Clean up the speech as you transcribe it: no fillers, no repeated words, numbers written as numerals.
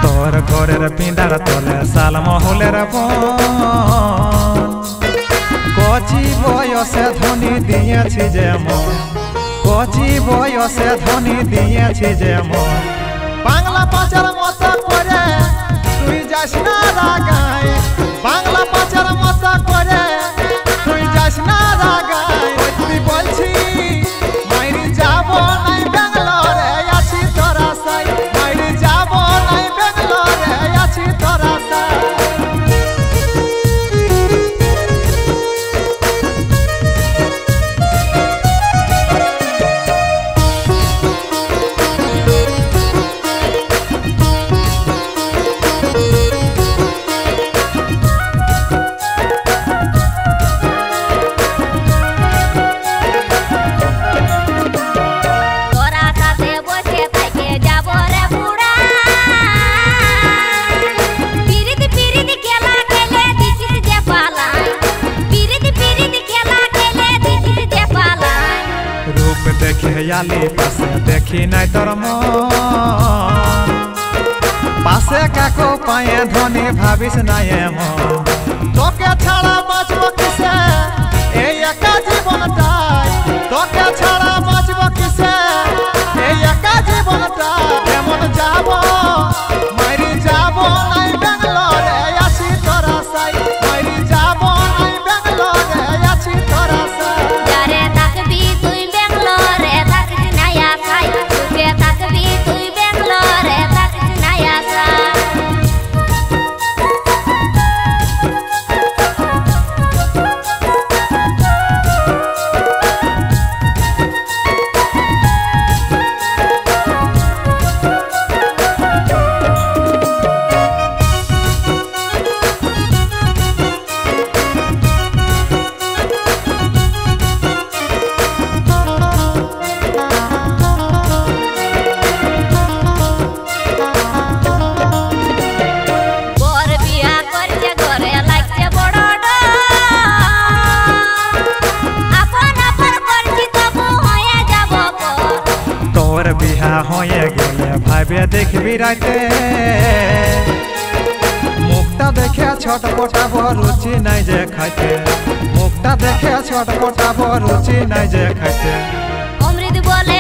তোর ঘরের পিঁড়ার তলে সাল মহলের কচি বয়সে ধনী দিয়েছি যেমন কচি বয়সে ধনী দিয়েছি যেমন বাংলা পাচার মতো করে তুই যাস না রাগায় বাংলা পাচার মতো করে তুই যাস না রাগায় তুই বলছি মাইরি যাব নাই ব্যাঙ্গালোরে আছি তোরা সাই মাইরি যাব নাই ব্যাঙ্গালোরে আছি তোরা সাই याली पासे देखी नहीं तोर मन पासे काको पाए धनी भाविस नहीं मन तोके छाड़ा बाँचबो किसे ए एका जीवनटाय तोके छाड़ा बाँचबो किसे ए एका जीवनटाय केमन जाबो माइरी जाबो नहीं बेंगलोरे आछि तोरा साई माइरी जाबो नहीं बेंगलोरे आछि तोरा साई यारे ताकबी तुई बेंगलोरे হয়ে গেলে ভাবে দেখবি রাইতে মুখটা দেখে ছটপটাব রুচি নাই যে খাইতে মুখটা দেখে ছটপটাব রুচি নাই যে খাইতে অমৃত বলে